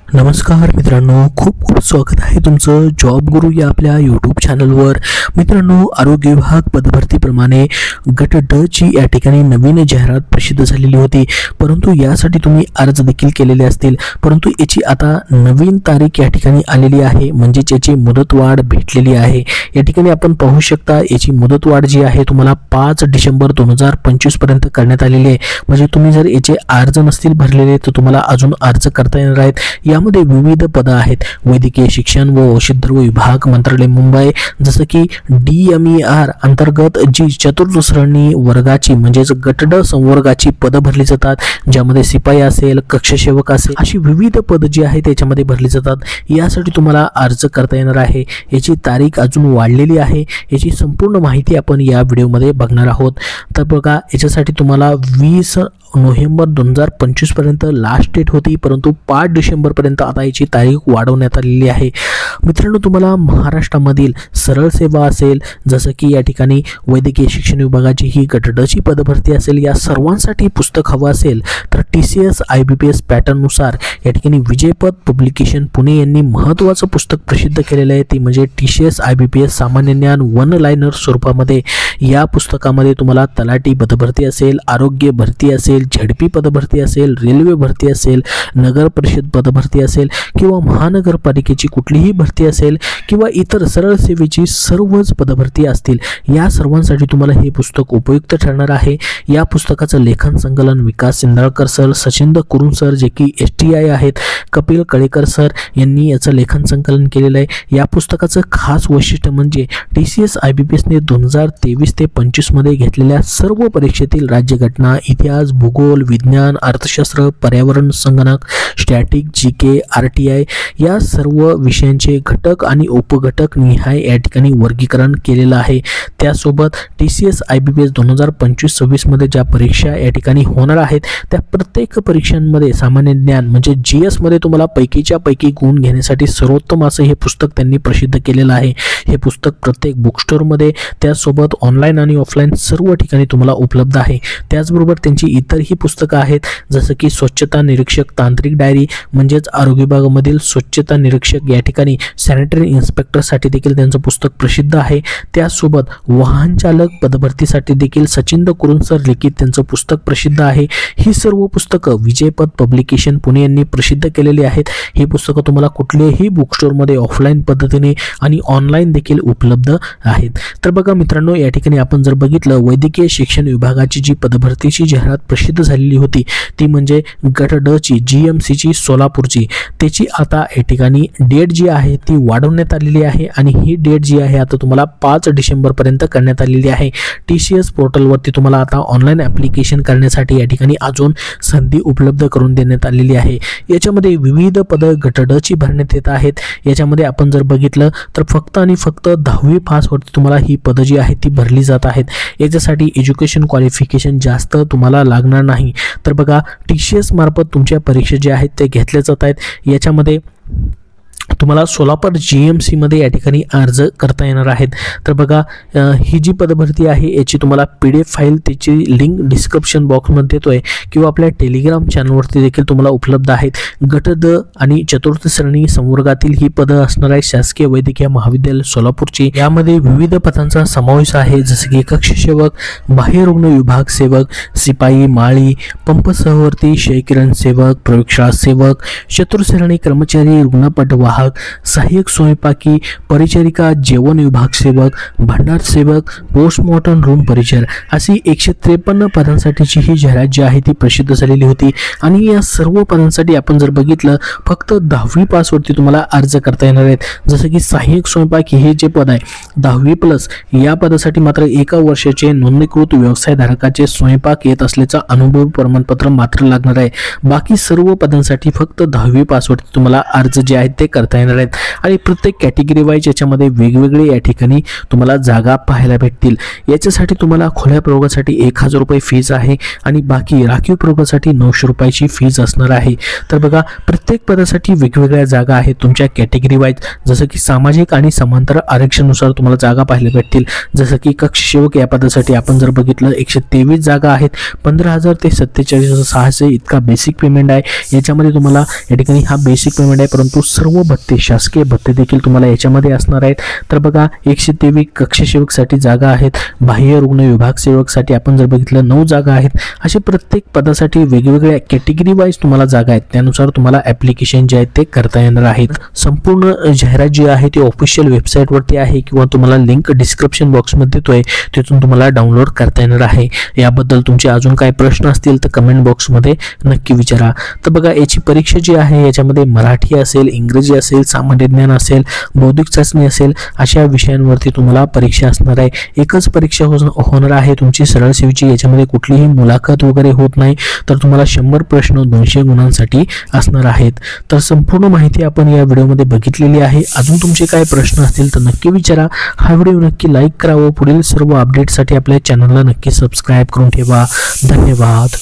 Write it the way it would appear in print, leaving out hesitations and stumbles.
नमस्कार मित्रांनो, खूप खूप स्वागत आहे तुमचं जॉब गुरु या आपल्या यूट्यूब चॅनलवर। मित्रांनो, आरोग्य विभाग पदभरतीप्रमाणे गट ड ची या ठिकाणी नवीन जाहिरात प्रसिद्ध झालेली होती, परंतु यासाठी तुम्ही अर्ज देखील केलेले असतील, परंतु याची आता नवीन तारीख या ठिकाणी आलेली आहे, म्हणजे याची मुदतवाढ भेटलेली आहे। या ठिकाणी आपण पाहू शकता याची मुदतवाढ जी आहे तुम्हाला 5 डिसेंबर 2025 पर्यंत करण्यात आलेली आहे। म्हणजे तुम्ही जर याचे अर्ज नसतील भरलेले तर तुम्हाला अजून अर्ज करता येणार आहेत। यामध्ये विविध पद आहेत, वैद्यकीय शिक्षण व औषध द्रव्य विभाग, मंत्रालय मुंबई, जसं की DMER अंतर्गत जी चतुर्थ श्रेणी वर्गाची म्हणजेच गट ड संवर्गाची पद भरली जातात, ज्यामध्ये शिपाई असेल, कक्षसेवक असेल, अशी विविध पद जी आहेत त्याच्यामध्ये भरली जातात। यासाठी तुम्हाला अर्ज करता येणार आहे। याची तारीख अजून वाढलेली आहे, याची संपूर्ण माहिती आपण या व्हिडिओमध्ये बघणार आहोत। तर बघा, याच्यासाठी तुम्हाला 20 नोव्हेंबर 2025 पर्यंत लास्ट डेट होती, परंतु 5 डिसेंबर पर्यंत आता याची तारीख वाढवण्यात आलेली आहे। मित्रांनो, तुम्हाला महाराष्ट्रामधील सरळ सेवा असेल, जसं की या ठिकाणी वैद्यकीय शिक्षण विभागाची ही गट ड ची पदभरती असेल, या सर्वांसाठी पुस्तक हवं असेल तर TCS IBPS पॅटर्ननुसार या ठिकाणी विजयपथ पब्लिकेशन पुणे यांनी महत्त्वाचं पुस्तक प्रसिद्ध केलेलं आहे, ती म्हणजे TCS IBPS सामान्य ज्ञान वन लाइनर स्वरूपामध्ये। या पुस्तकामध्ये तुम्हाला तलाठी पदभरती असेल, आरोग्य भरती असेल, झडपी पदभरती असेल, रेल्वे भरती असेल, नगर परिषद पदभरती असेल किंवा महानगरपालिकेची कुठलीही भरती असेल किंवा इतर सरळ सेवेची सर्वच पदभरती असतील, या सर्वांसाठी तुम्हाला हे पुस्तक उपयुक्त ठरणार आहे। या पुस्तकाचं लेखन संकलन विकास सिंधाळकर सर, सचिंद कुरुम सर जे की STI आहेत, कपिल कळेकर सर यांनी याचं लेखन संकलन केलेलं आहे। या पुस्तकाचं खास वैशिष्ट्य म्हणजे TCS IBPS ने 2023 ते 25 मध्ये घेतलेल्या सर्व परीक्षेतील राज्यघटना, इतिहास, भूगोल, विज्ञान, अर्थशास्त्र, पर्यावरण, संगणक, स्टॅटिक, GK, RTI या सर्व विषयांचे घटक आणि उपघटक निहाय या ठिकाणी वर्गीकरण केलेलं आहे। त्यासोबत TCS IBPS 2025-26 मध्ये ज्या परीक्षा या ठिकाणी होणार आहेत त्या प्रत्येक परीक्षांमध्ये सामान्य ज्ञान म्हणजे GS मध्ये तुम्हाला पैकीच्या पैकी गुण घेण्यासाठी सर्वोत्तम असं हे पुस्तक त्यांनी प्रसिद्ध केलेलं आहे। हे पुस्तक प्रत्येक बुक स्टोअरमध्ये, त्यासोबत ऑनलाईन आणि ऑफलाईन सर्व ठिकाणी तुम्हाला उपलब्ध आहे। त्याचबरोबर त्यांची इतरही पुस्तकं आहेत, जसं की स्वच्छता निरीक्षक तांत्रिक डायरी म्हणजेच आरोग्य विभागामधील स्वच्छता निरीक्षक या ठिकाणी सॅनिटरी इन्स्पेक्टरसाठी देखील त्यांचं पुस्तक प्रसिद्ध आहे। त्यासोबत वाहन चालक पदभरतीसाठी देखील सचिंद कुरुम सर लिखित त्यांचं पुस्तक प्रसिद्ध आहे। ही सर्व पुस्तकं विजयपथ पब्लिकेशन पुणे यांनी प्रसिद्ध केलेली आहेत। ही पुस्तकं तुम्हाला कुठल्याही बुक स्टोअरमध्ये ऑफलाईन पद्धतीने आणि ऑनलाईन देखील उपलब्ध आहेत। तर बघा मित्रांनो, या ठिकाणी आपण जर बघितलं, वैद्यकीय शिक्षण विभागाची जी पदभरतीची जाहिरात प्रसिद्ध झालेली होती ती म्हणजे गट ड ची GMC ची सोलापूरची, त्याची आता या ठिकाणी डेट जी आहे ती वाढवण्यात आलेली आहे आणि ही डेट जी आहे आता तुम्हाला 5 डिसेंबर पर्यंत करण्यात आलेली आहे। TCS पोर्टलवरती तुम्हाला आता ऑनलाईन ॲप्लिकेशन करण्यासाठी या ठिकाणी अजून संधी उपलब्ध करून देण्यात आलेली आहे। याच्यामध्ये विविध पद गट ड ची भरण्यात येत आहेत। याच्यामध्ये आपण जर बघितलं तर फक्त आणि फक्त 10वी पासवरती तुम्हाला ही पद जी आहे ती भरली जात आहेत। याच्यासाठी एज्युकेशन क्वालिफिकेशन जास्त तुम्हाला लागणार नाही। तर बघा, TCS मार्फत तुमच्या परीक्षा ज्या आहेत ते घेतल्या जात आहेत। याच्यामध्ये तुम्हाला सोलापूर GMC मध्ये या ठिकाणी अर्ज करता येणार आहेत। तर बघा, ही जी पदभरती आहे याची तुम्हाला PDF फाईल, त्याची लिंक डिस्क्रिप्शन बॉक्समध्ये देतोय किंवा आपल्या टेलिग्राम चॅनलवरती देखील तुम्हाला उपलब्ध आहेत। गट ड आणि चतुर्थ श्रेणी संवर्गातील ही पदं असणार आहे शासकीय वैद्यकीय महाविद्यालय सोलापूरची। यामध्ये विविध पदांचा समावेश आहे, जसे की कक्षसेवक, बाह्य रुग्ण विभाग सेवक, शिपाई, माळी, पंप सहवर्ती, क्षयकिरण सेवक, प्रयोगशाळा सेवक, चतुर्श्रेणी कर्मचारी, रुग्णपट वाहक, सहाय्यक स्वयंपाकी, परिचारिका, जेवण विभाग सेवक, भंडार सेवक, पोस्टमॉर्टम रूम परिचर, अशी 153 पदांसाठीची ही जाहिरात जी आहे ती प्रसिद्ध झालेली होती। आणि या सर्व पदांसाठी आपण जर बघितलं फक्त 10वी पासवरती तुम्हाला अर्ज करता येणार आहेत। जसं की सहाय्यक स्वयंपाकी हे जे पद आहे 10वी+ या पदासाठी मात्र 1 वर्षाचे नोंदणीकृत व्यवसायधारकाचे स्वयंपाक येत असल्याचा अनुभव प्रमाणपत्र मात्र लागणार आहे। बाकी सर्व पदांसाठी फक्त 10वी पासवरती तुम्हाला अर्ज जे आहेत ते करता करता येणार आहेत आणि प्रत्येक कॅटेगरी वाईज याच्यामध्ये वेगवेगळे या ठिकाणी तुम्हाला जागा पाहायला भेटतील। याच्यासाठी तुम्हाला खुल्या प्रयोगासाठी 1000 रुपये फीज आहे आणि बाकी राखीव प्रयोगासाठी 900 रुपयाची फीज असणार आहे। तर बघा प्रत्येक पदासाठी वेगवेगळ्या जागा आहेत तुमच्या कॅटेगरी वाईज, जसं की सामाजिक आणि समांतर आरक्षणानुसार तुम्हाला जागा पाहायला भेटतील। जसं की कक्ष सेवक या पदासाठी आपण जर बघितलं 123 जागा आहेत, 15,000 ते 47,600 इतका बेसिक पेमेंट आहे। याच्यामध्ये तुम्हाला या ठिकाणी हा बेसिक पेमेंट आहे, परंतु सर्व भत्ते शासकीय भत्ते देखील तुम्हाला याच्यामध्ये असणार आहेत। तर बघा 123 कक्ष सेवकसाठी जागा आहेत, बाह्य रुग्ण विभाग सेवकसाठी आपण जर बघितलं 9 जागा आहेत। असे प्रत्येक पदासाठी वेगवेगळ्या कॅटेगरी वाईज तुम्हाला जागा आहेत, त्यानुसार तुम्हाला ऍप्लिकेशन जे आहेत ते करता येणार आहेत। संपूर्ण जाहिरात जी आहे ती ऑफिशियल वेबसाईटवरती आहे किंवा तुम्हाला लिंक डिस्क्रिप्शन बॉक्समध्ये देतोय, तिथून तुम्हाला डाउनलोड करता येणार आहे। याबद्दल तुमचे अजून काही प्रश्न असतील तर कमेंट बॉक्समध्ये नक्की विचारा। तर बघा याची परीक्षा जी आहे याच्यामध्ये मराठी असेल, इंग्रजी असेल, सामान्य ज्ञान असेल, बौद्धिक चाचणी असेल, अशा विषयांवरती तुम्हाला परीक्षा असणार आहे। एकच परीक्षा होणार आहे तुमची सरळ सेवेची, याच्यामध्ये कुठलीही मुलाखत वगैरे होत नाही। तर तुम्हाला 100 प्रश्न 200 गुणांसाठी असणार आहेत। तर संपूर्ण माहिती आपण या व्हिडिओमध्ये बघितलेली आहे। अजून तुमचे काय प्रश्न असतील तर नक्की विचारा। हा व्हिडिओ नक्की लाईक करा व पुढील सर्व अपडेटसाठी आपल्या चॅनलला नक्की सबस्क्राईब करून ठेवा। धन्यवाद।